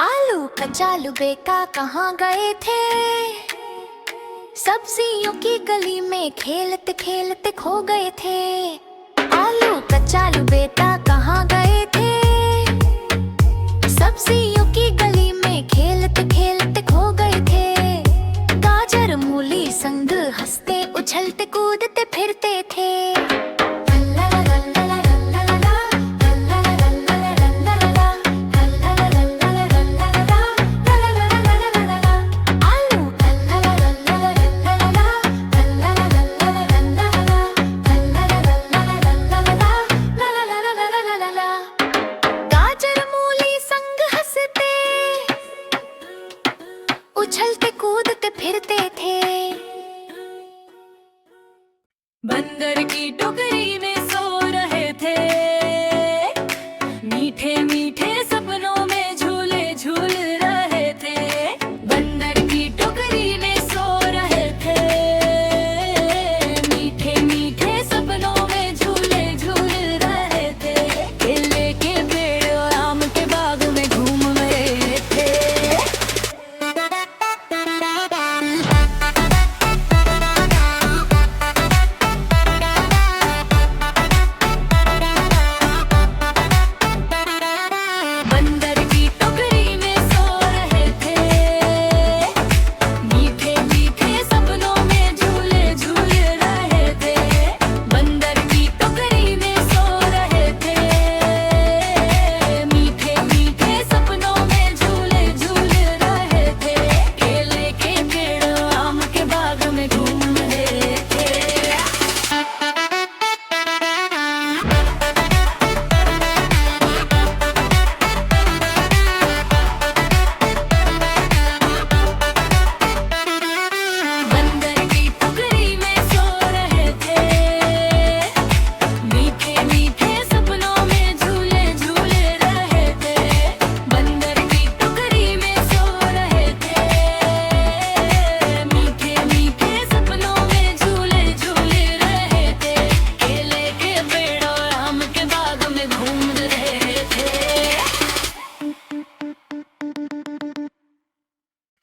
आलू कचालू बेटा कहाँ गए थे? सब्जियों की गली में खेलते खेलते खो गए थे। आलू कचालू बेटा कहाँ गए थे? सब्जियों की गली में खेलते खेलते खो गए थे। गाजर मूली संग हंसते उछलते कूदते फिरते थे। उछलते कूदते फिरते थे। बंदर की टोकरी में सो रहे थे, मीठे मीठे सपनों में झूले झूल रहे थे। बंदर की टोकरी में सो रहे थे, मीठे मीठे सपनों में झूले झूल रहे थे। केले के पेड़ और आम के बाग में घूम रहे थे।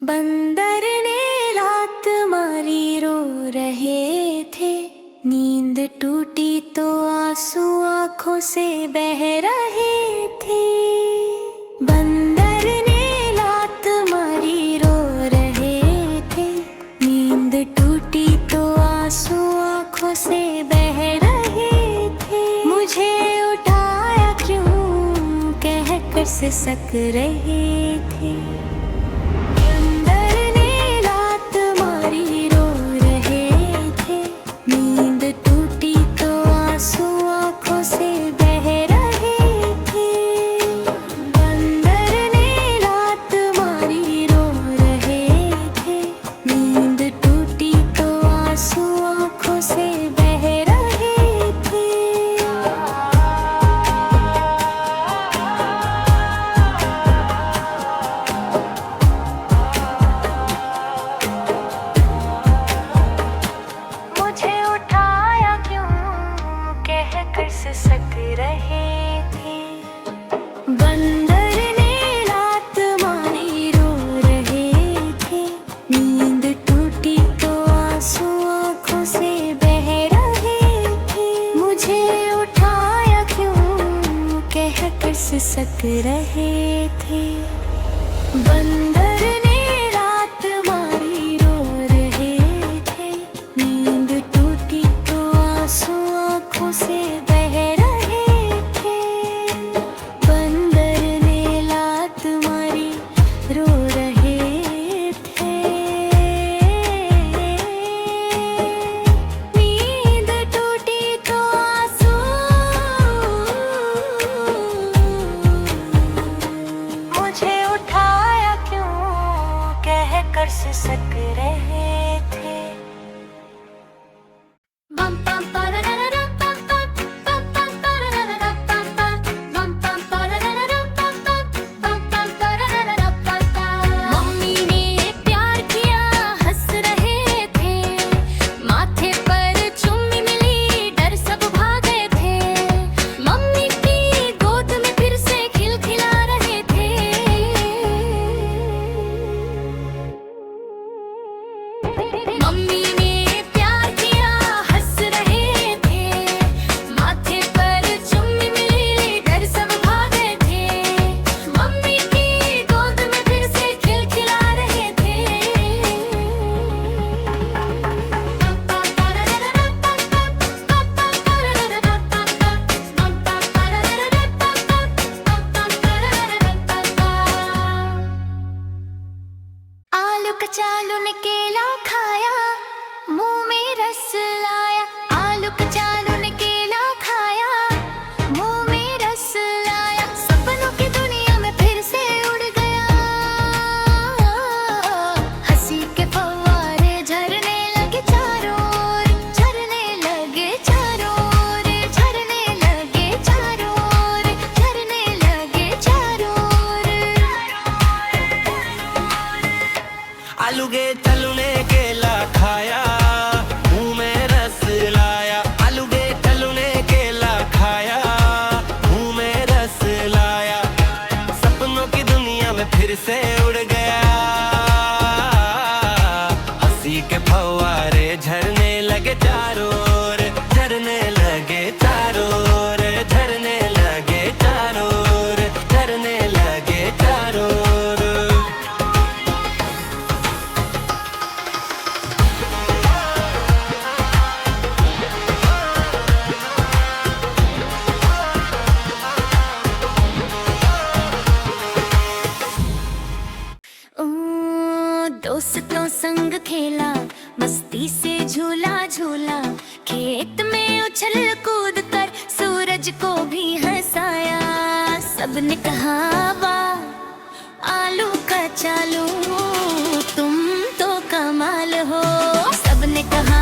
बंदर ने लात मारी रो रहे थे। नींद टूटी तो आंसू आंखों से बह रहे थे। बंदर ने लात मारी रो रहे थे। नींद टूटी तो आंसू आंखों से बह रहे थे। मुझे उठाया क्यों कहकर सिसक रहे थे। सिसक रहे थे। बंदर ने लात मारी रो रहे थे। नींद टूटी तो आंसू आंखों से बह रहे थे। मुझे उठाया क्यों कहकर सिसक रहे थे। बंदर ने लात मारी रो रहे थे। नींद टूटी तो आंसू आंखों से चारों ओर, झरने लगे चारों ओर, झरने लगे चारों ओर, झरने लगे चारों ओर। ओ, दोस्तों संग खेला, मस्ती से झूला झूला, खेत में उछल कूद कर सूरज को भी हंसाया। सबने कहा वाह आलू का चालू, तुम तो कमाल हो। सबने कहा